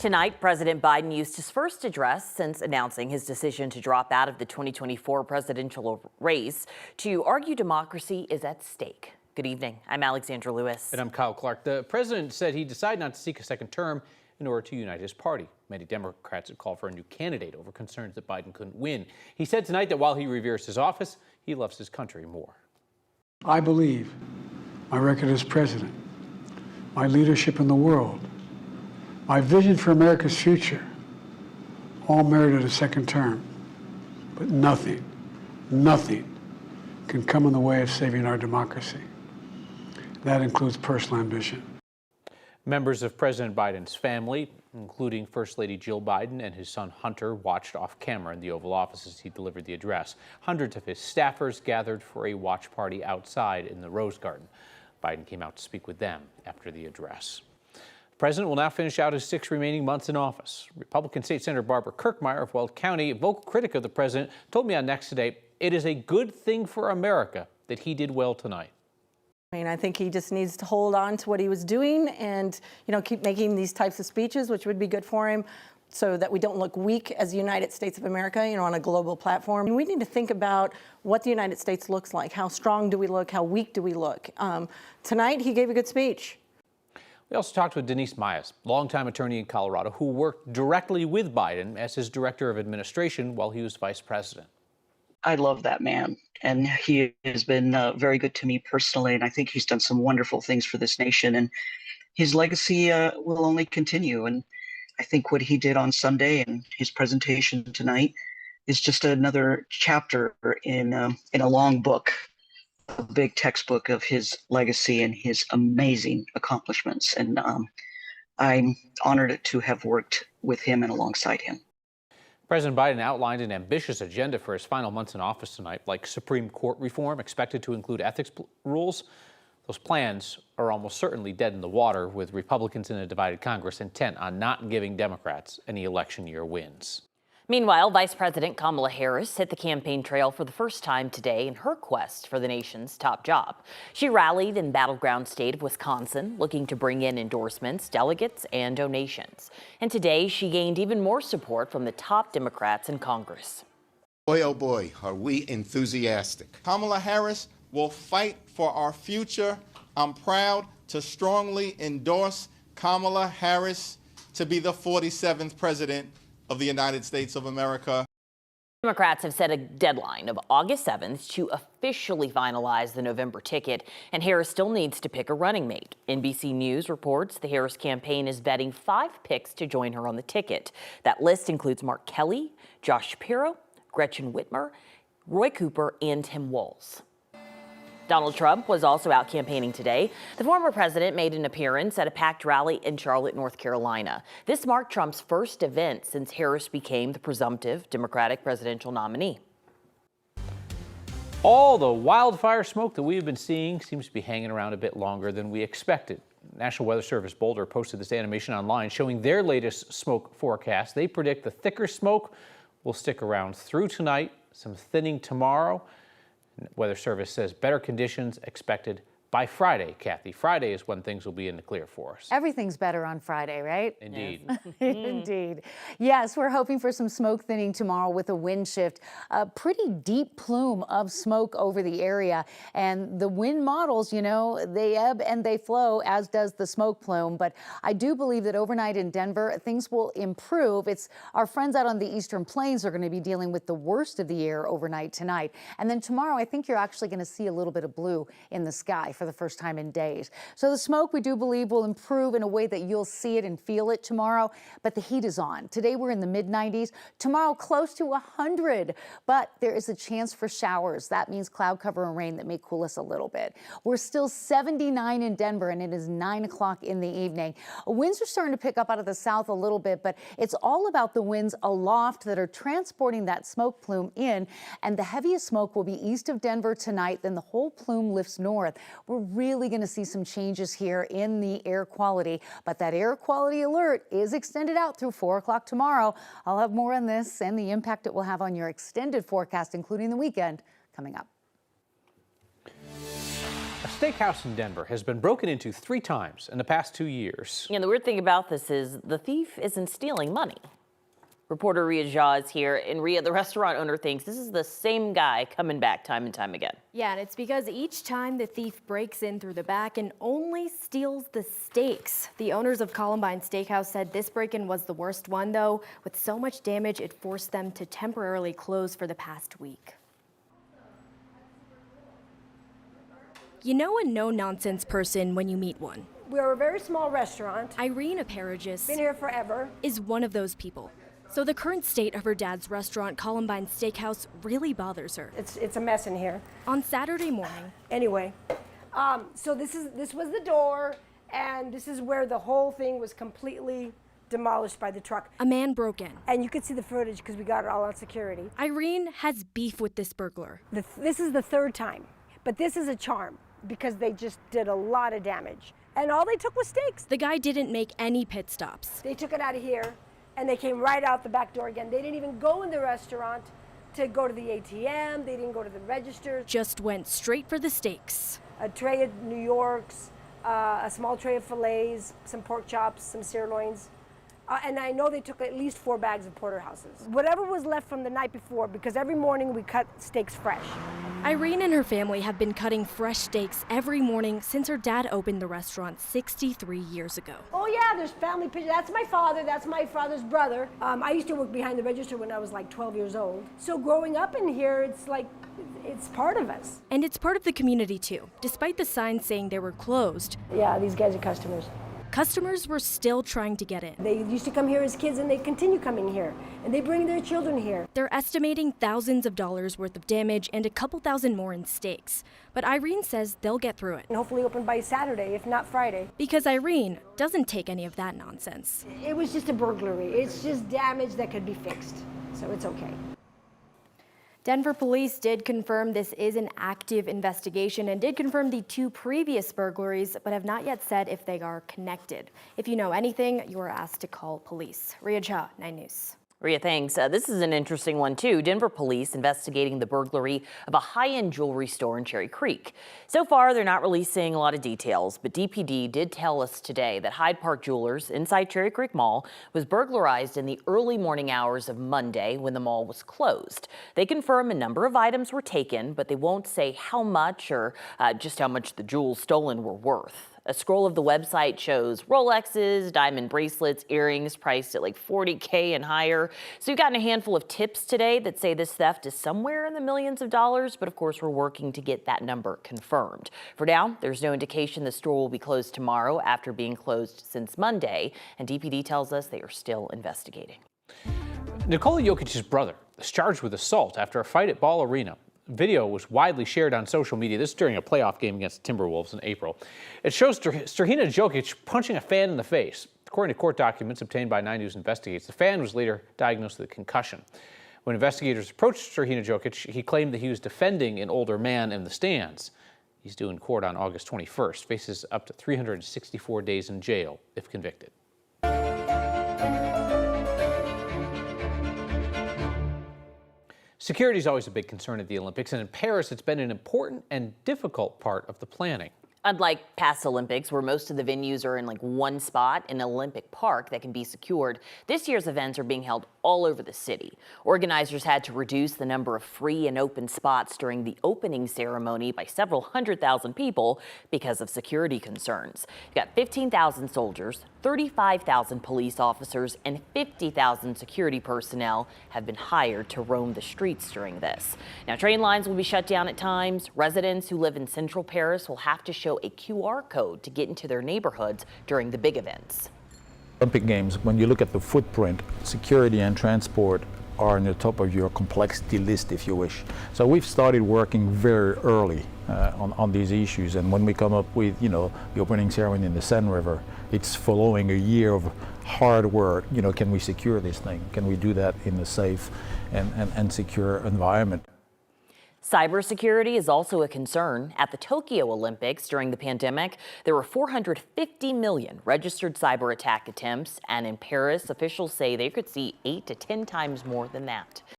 Tonight, President Biden used his first address since announcing his decision to drop out of the 2024 presidential race to argue democracy is at stake. Good evening. I'm Alexandra Lewis. And I'm Kyle Clark. The president said he decided not to seek a second term in order to unite his party. Many Democrats have called for a new candidate over concerns that Biden couldn't win. He said tonight that while he reveres his office, he loves his country more. I believe my record as president, my leadership in the world, my vision for America's future, all merited a second term. But nothing can come in the way of saving our democracy. That includes personal ambition. Members of President Biden's family, including First Lady Jill Biden and his son Hunter, watched off camera in the Oval Office as he delivered the address. Hundreds of his staffers gathered for a watch party outside in the Rose Garden. Biden came out to speak with them after the address. The president will now finish out his 6 remaining months in office. Republican State Senator Barbara Kirkmeyer of Weld County, a vocal critic of the president, told me on Next today, it is a good thing for America that he did well tonight. I mean, I think he just needs to hold on to what he was doing and, keep making these types of speeches, which would be good for him, so that we don't look weak as the United States of America, on a global platform. And we need to think about what the United States looks like. How strong do we look? How weak do we look? Tonight, he gave a good speech. We also talked with Denise Myers, longtime attorney in Colorado, who worked directly with Biden as his director of administration while he was vice president. I love that man, and he has been very good to me personally, and I think he's done some wonderful things for this nation, and his legacy will only continue. And I think what he did on Sunday and his presentation tonight is just another chapter in a long book, a big textbook of his legacy and his amazing accomplishments. And I'm honored to have worked with him and alongside him. President Biden outlined an ambitious agenda for his final months in office tonight, like Supreme Court reform expected to include ethics rules. Those plans are almost certainly dead in the water, with Republicans in a divided Congress intent on not giving Democrats any election year wins. Meanwhile, Vice President Kamala Harris hit the campaign trail for the first time today in her quest for the nation's top job. She rallied in battleground state of Wisconsin, looking to bring in endorsements, delegates, and donations. And today, she gained even more support from the top Democrats in Congress. Boy, oh boy, are we enthusiastic. Kamala Harris will fight for our future. I'm proud to strongly endorse Kamala Harris to be the 47th president of the United States of America. Democrats have set a deadline of August 7th to officially finalize the November ticket, and Harris still needs to pick a running mate. NBC News reports the Harris campaign is vetting 5 picks to join her on the ticket. That list includes Mark Kelly, Josh Shapiro, Gretchen Whitmer, Roy Cooper, and Tim Walz. Donald Trump was also out campaigning today. The former president made an appearance at a packed rally in Charlotte, North Carolina. This marked Trump's first event since Harris became the presumptive Democratic presidential nominee. All the wildfire smoke that we've been seeing seems to be hanging around a bit longer than we expected. National Weather Service Boulder posted this animation online showing their latest smoke forecast. They predict the thicker smoke will stick around through tonight, some thinning tomorrow. Weather Service says better conditions expected by Friday, Kathy. Friday is when things will be in the clear for us. Everything's better on Friday, right? Indeed. Yes. Indeed. Yes, we're hoping for some smoke thinning tomorrow with a wind shift. A pretty deep plume of smoke over the area. And the wind models, they ebb and they flow, as does the smoke plume. But I do believe that overnight in Denver, things will improve. It's our friends out on the Eastern Plains are going to be dealing with the worst of the air overnight tonight. And then tomorrow, I think you're actually going to see a little bit of blue in the sky for the first time in days. So the smoke, we do believe, will improve in a way that you'll see it and feel it tomorrow, but the heat is on. Today we're in the mid-90s, tomorrow close to 100, but there is a chance for showers. That means cloud cover and rain that may cool us a little bit. We're still 79 in Denver, and it is 9 o'clock in the evening. Winds are starting to pick up out of the south a little bit, but it's all about the winds aloft that are transporting that smoke plume in, and the heaviest smoke will be east of Denver tonight, then the whole plume lifts north. We're really going to see some changes here in the air quality, but that air quality alert is extended out through 4 o'clock tomorrow. I'll have more on this and the impact it will have on your extended forecast, including the weekend, coming up. steakhouse in Denver has been broken into 3 times in the past 2 years. And the weird thing about this is the thief isn't stealing money. Reporter Ria Jha is here, and Ria, the restaurant owner, thinks this is the same guy coming back time and time again. Yeah, and it's because each time the thief breaks in through the back and only steals the steaks. The owners of Columbine Steakhouse said this break-in was the worst one, though. With so much damage, it forced them to temporarily close for the past week. You know a no-nonsense person when you meet one. We're a very small restaurant. Irene Apparagis Been here forever. is one of those people. So the current state of her dad's restaurant, Columbine Steakhouse, really bothers her. It's a mess in here. On Saturday morning, Anyway, so this was the door, and this is where the whole thing was completely demolished by the truck. a man broke in. And you could see the footage because we got it all on security. Irene has beef with this burglar. This is the third time, but this is a charm because they just did a lot of damage. And all they took was steaks. The guy didn't make any pit stops. They took it out of here, and they came right out the back door again. They didn't even go in the restaurant to go to the ATM. They didn't go to the register. Just went straight for the steaks. A tray of New Yorks, a small tray of fillets, some pork chops, some sirloins. And I know they took at least 4 bags of porterhouses. Whatever was left from the night before, because every morning we cut steaks fresh. Irene and her family have been cutting fresh steaks every morning since her dad opened the restaurant 63 years ago. Oh yeah, there's family pictures. That's my father, that's my father's brother. I used to work behind the register when I was like 12 years old. So growing up in here, it's like, it's part of us. And it's part of the community too. Despite the signs saying they were closed, Yeah, these guys are customers. customers were still trying to get in. They used to come here as kids and they continue coming here. And they bring their children here. They're estimating thousands of dollars worth of damage and a couple thousand more in steaks. But Irene says they'll get through it. And hopefully open by Saturday, if not Friday. Because Irene doesn't take any of that nonsense. It was just a burglary. It's just damage that could be fixed. So it's okay. Denver police did confirm this is an active investigation and did confirm the 2 previous burglaries, but have not yet said if they are connected. If you know anything, you are asked to call police. Ria Jha, 9 News. Ria, thanks. This is an interesting one, too. Denver police investigating the burglary of a high-end jewelry store in Cherry Creek. So far, they're not releasing a lot of details, but DPD did tell us today that Hyde Park Jewelers inside Cherry Creek Mall was burglarized in the early morning hours of Monday when the mall was closed. They confirm a number of items were taken, but they won't say how much or just how much the jewels stolen were worth. A scroll of the website shows Rolexes, diamond bracelets, earrings priced at like $40K and higher. So we've gotten a handful of tips today that say this theft is somewhere in the millions of dollars, but of course we're working to get that number confirmed. For now, there's no indication the store will be closed tomorrow after being closed since Monday, and DPD tells us they are still investigating. Nikola Jokic's brother is charged with assault after a fight at Ball Arena. Video was widely shared on social media. This is during a playoff game against the Timberwolves in April. It shows Strahina Jokic punching a fan in the face. According to court documents obtained by 9 News Investigates, the fan was later diagnosed with a concussion. When investigators approached Strahina Jokic, he claimed that he was defending an older man in the stands. He's due in court on August 21st, faces up to 364 days in jail if convicted. Security is always a big concern at the Olympics, and in Paris, it's been an important and difficult part of the planning. Unlike past Olympics, where most of the venues are in like one spot in an Olympic park that can be secured, this year's events are being held all over the city. Organizers had to reduce the number of free and open spots during the opening ceremony by several 100,000 people because of security concerns. You got 15,000 soldiers, 35,000 police officers, and 50,000 security personnel have been hired to roam the streets during this. Now, train lines will be shut down at times. Residents who live in central Paris will have to show a QR code to get into their neighborhoods during the big events. Olympic Games, when you look at the footprint, security and transport are on the top of your complexity list, if you wish. So we've started working very early on these issues, and when we come up with, the opening ceremony in the Seine River, it's following a year of hard work. Can we secure this thing? Can we do that in a safe and secure environment? Cybersecurity is also a concern. At the Tokyo Olympics during the pandemic, there were 450 million registered cyber attack attempts, and in Paris, officials say they could see 8 to 10 times more than that.